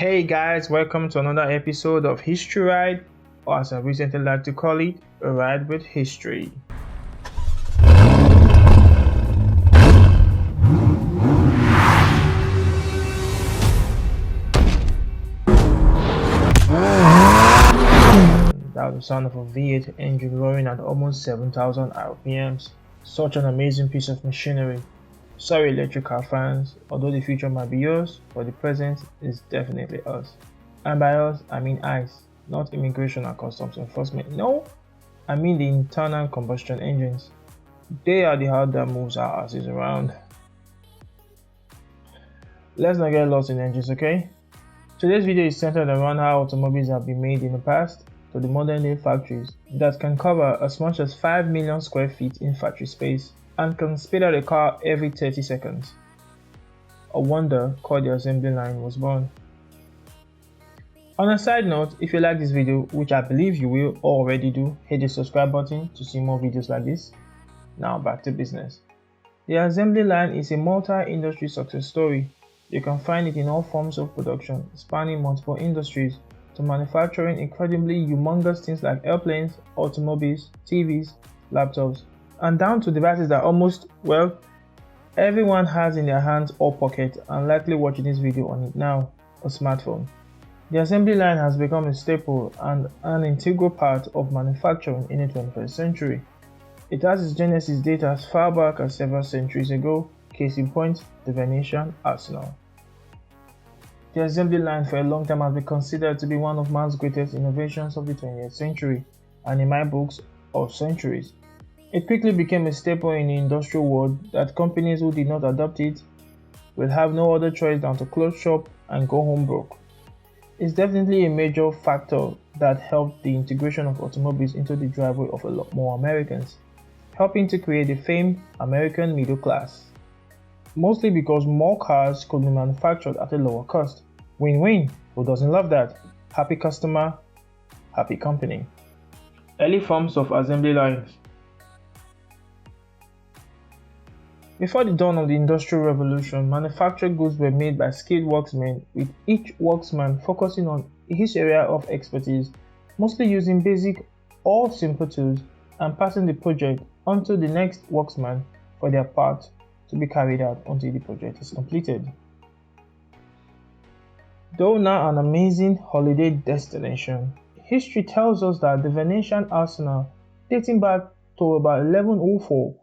Hey guys, welcome to another episode of History Ride, or as I recently like to call it, a ride with history. That was the sound of a V8 engine roaring at almost 7,000 RPMs. Such an amazing piece of machinery. Sorry electric car fans, although the future might be yours, but the present is definitely us. And by us, I mean ICE, not Immigration and Customs Enforcement. No, I mean the internal combustion engines. They are the heart that moves our asses around. Let's not get lost in engines, okay? Today's video is centered around how automobiles have been made in the past to the modern day factories that can cover as much as 5 million square feet in factory space and can spit out a car every 30 seconds. A wonder called the assembly line was born. On a side note, if you like this video, which I believe you will already do, hit the subscribe button to see more videos like this. Now back to business. The assembly line is a multi-industry success story. You can find it in all forms of production, spanning multiple industries, to manufacturing incredibly humongous things like airplanes, automobiles, TVs, laptops, and down to devices that almost, well, everyone has in their hands or pocket and likely watching this video on it now, a smartphone. The assembly line has become a staple and an integral part of manufacturing in the 21st century. It has its genesis date as far back as several centuries ago, case in point, the Venetian arsenal. The assembly line for a long time has been considered to be one of man's greatest innovations of the 20th century, and in my books, of centuries. It quickly became a staple in the industrial world that companies who did not adopt it will have no other choice than to close shop and go home broke. It's definitely a major factor that helped the integration of automobiles into the driveway of a lot more Americans, helping to create the famed American middle class. Mostly because more cars could be manufactured at a lower cost. Win-win, who doesn't love that? Happy customer, happy company. Early forms of assembly lines. Before the dawn of the Industrial Revolution, manufactured goods were made by skilled workmen, with each workman focusing on his area of expertise, mostly using basic or simple tools, and passing the project on to the next workman for their part to be carried out until the project is completed. Though now an amazing holiday destination, history tells us that the Venetian arsenal, dating back to about 1104,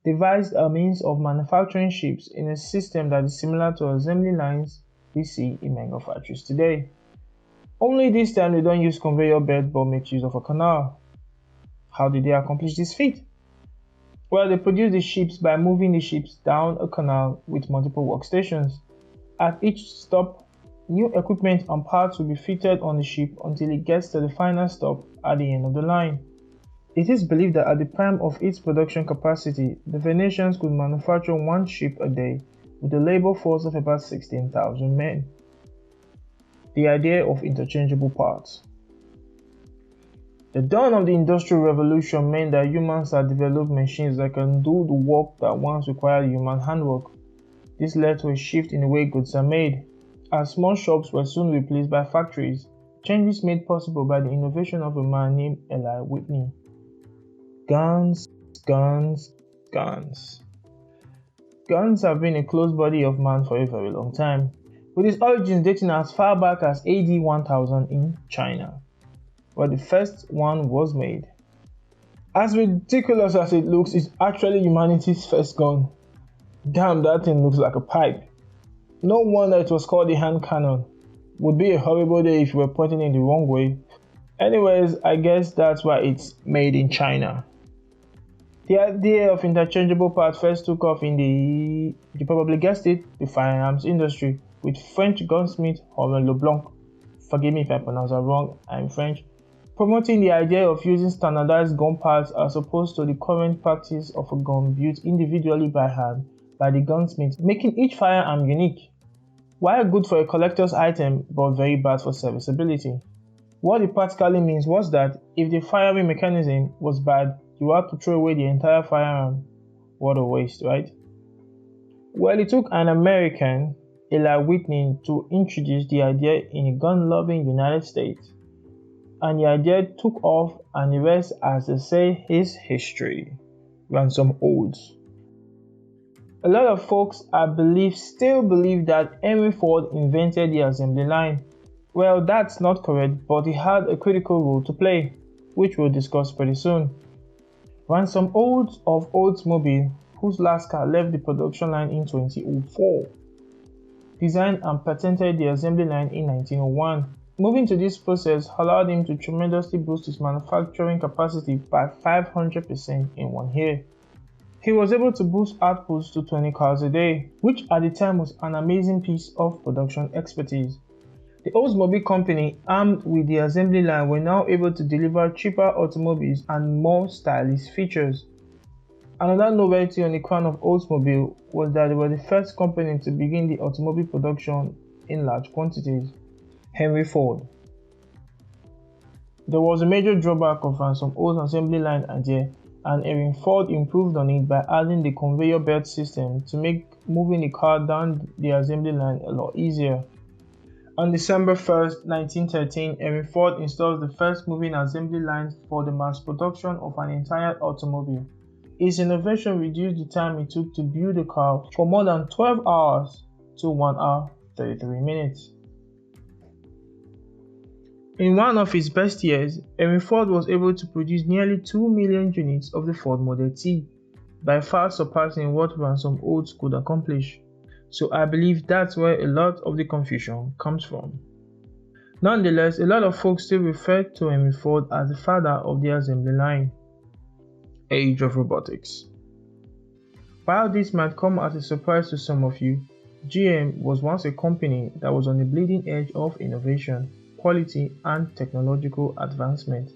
devised a means of manufacturing ships in a system that is similar to assembly lines we see in mega factories today. Only this time they don't use conveyor belt but make use of a canal. How did they accomplish this feat? Well, they produce the ships by moving the ships down a canal with multiple workstations. At each stop, new equipment and parts will be fitted on the ship until it gets to the final stop at the end of the line. It is believed that at the prime of its production capacity, the Venetians could manufacture one ship a day with a labor force of about 16,000 men. The idea of interchangeable parts. The dawn of the Industrial Revolution meant that humans had developed machines that can do the work that once required human handwork. This led to a shift in the way goods are made, as small shops were soon replaced by factories, changes made possible by the innovation of a man named Eli Whitney. Guns, guns, guns. Guns have been a close buddy of man for a very long time, with its origins dating as far back as AD 1000 in China, where the first one was made. As ridiculous as it looks, it's actually humanity's first gun. Damn, that thing looks like a pipe. No wonder it was called the hand cannon. Would be a horrible day if you were pointing it the wrong way. Anyways, I guess that's why it's made in China. The idea of interchangeable parts first took off in the, you probably guessed it, the firearms industry, with French gunsmith Horace Leblanc, forgive me if I pronounce that wrong, I'm French, promoting the idea of using standardized gun parts as opposed to the current practice of a gun built individually by hand by the gunsmith, making each firearm unique. While good for a collector's item, but very bad for serviceability. What it practically means was that if the firing mechanism was bad, you had to throw away the entire firearm. What a waste, right? Well, it took an American Eli Whitney to introduce the idea in a gun-loving United States. And the idea took off, and the rest, as they say, is history. Ransom holds. A lot of folks, I believe, still believe that Henry Ford invented the assembly line. Well, that's not correct, but he had a critical role to play, which we'll discuss pretty soon. Ransom Olds of Oldsmobile, whose last car left the production line in 2004, designed and patented the assembly line in 1901. Moving to this process allowed him to tremendously boost his manufacturing capacity by 500% in 1 year. He was able to boost outputs to 20 cars a day, which at the time was an amazing piece of production expertise. The Oldsmobile company, armed with the assembly line, were now able to deliver cheaper automobiles and more stylish features. Another novelty on the crown of Oldsmobile was that they were the first company to begin the automobile production in large quantities. Henry Ford. There was a major drawback of Ransom Old's assembly line idea, and Henry Ford improved on it by adding the conveyor belt system to make moving the car down the assembly line a lot easier. On December 1st, 1913, Henry Ford installed the first moving assembly line for the mass production of an entire automobile. His innovation reduced the time it took to build a car from more than 12 hours to 1 hour 33 minutes. In one of his best years, Henry Ford was able to produce nearly 2 million units of the Ford Model T, by far surpassing what Ransom Olds could accomplish. So I believe that's where a lot of the confusion comes from. Nonetheless, a lot of folks still refer to Henry Ford as the father of the assembly line. Age of robotics. While this might come as a surprise to some of you, GM was once a company that was on the bleeding edge of innovation, quality, and technological advancement.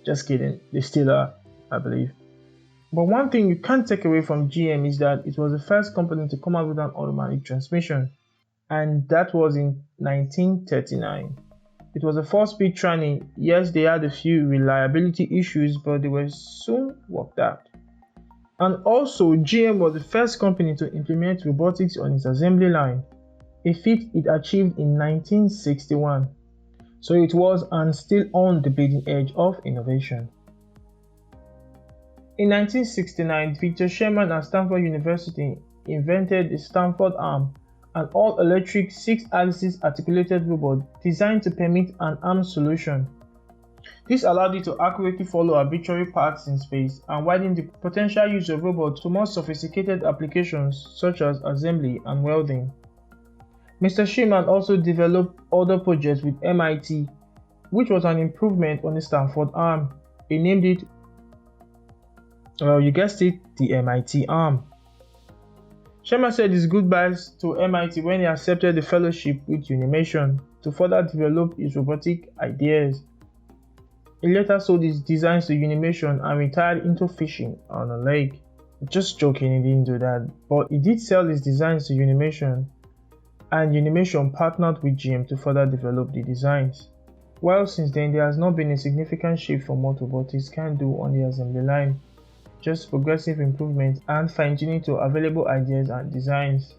Just kidding, they still are, I believe. But one thing you can't take away from GM is that it was the first company to come out with an automatic transmission, and that was in 1939. It was a 4-speed tranny. Yes, they had a few reliability issues, but they were soon worked out. And also, GM was the first company to implement robotics on its assembly line, a feat it achieved in 1961. So it was and still on the bleeding edge of innovation. In 1969, Victor Sherman at Stanford University invented the Stanford Arm, an all-electric 6-axis articulated robot designed to permit an arm solution. This allowed it to accurately follow arbitrary paths in space and widened the potential use of robots to more sophisticated applications such as assembly and welding. Mr. Sherman also developed other projects with MIT, which was an improvement on the Stanford Arm. He named it, well, you guessed it, the MIT Arm. Sherman said his goodbyes to MIT when he accepted the fellowship with Unimation to further develop his robotic ideas. He later sold his designs to Unimation and retired into fishing on a lake. Just joking, he didn't do that, but he did sell his designs to Unimation, and Unimation partnered with GM to further develop the designs. Well, since then there has not been a significant shift from what robotics can do on the assembly line, just progressive improvement and fine-tuning to available ideas and designs.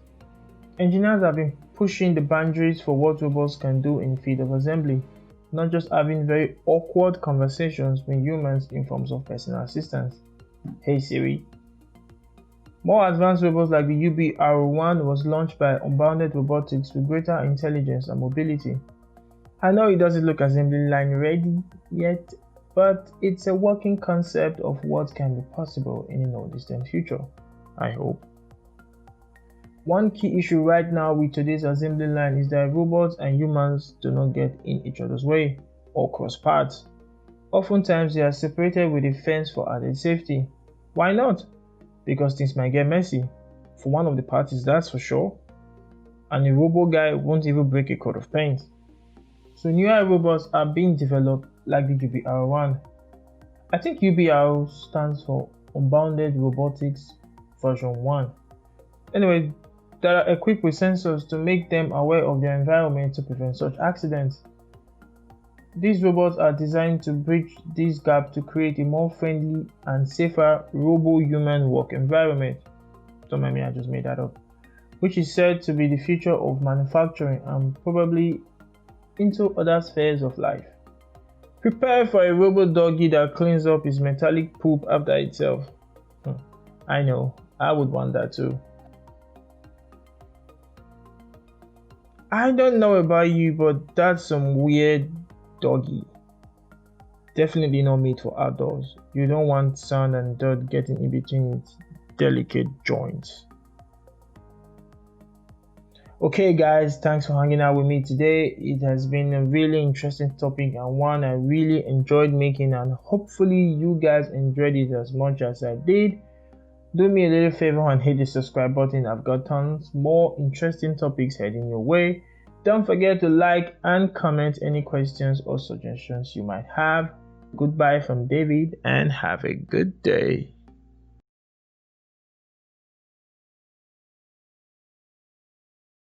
Engineers have been pushing the boundaries for what robots can do in the field of assembly, not just having very awkward conversations with humans in forms of personal assistance. Hey Siri. More advanced robots like the UB-R01 was launched by Unbounded Robotics with greater intelligence and mobility. I know it doesn't look assembly line ready yet, but it's a working concept of what can be possible in the no distant future, I hope. One key issue right now with today's assembly line is that robots and humans do not get in each other's way or cross paths. Oftentimes they are separated with a fence for added safety. Why not? Because things might get messy. For one of the parties, that's for sure. And a robo guy won't even break a coat of paint. So newer robots are being developed like the UBR1. I think UBR stands for Unbounded Robotics version 1. Anyway, they are equipped with sensors to make them aware of their environment to prevent such accidents. These robots are designed to bridge this gap to create a more friendly and safer robo-human work environment. Don't mind me, I just made that up. which is said to be the future of manufacturing and probably into other spheres of life. Prepare for a robot doggy that cleans up his metallic poop after itself. I know, I would want that too. I don't know about you, but that's some weird doggy. Definitely not made for outdoors. You don't want sand and dirt getting in between its delicate joints. Okay guys, thanks for hanging out with me today. It has been a really interesting topic and one I really enjoyed making, and hopefully you guys enjoyed it as much as I did. Do me a little favor and hit the subscribe button. I've got tons more interesting topics heading your way. Don't forget to like and comment any questions or suggestions you might have. Goodbye from David and have a good day.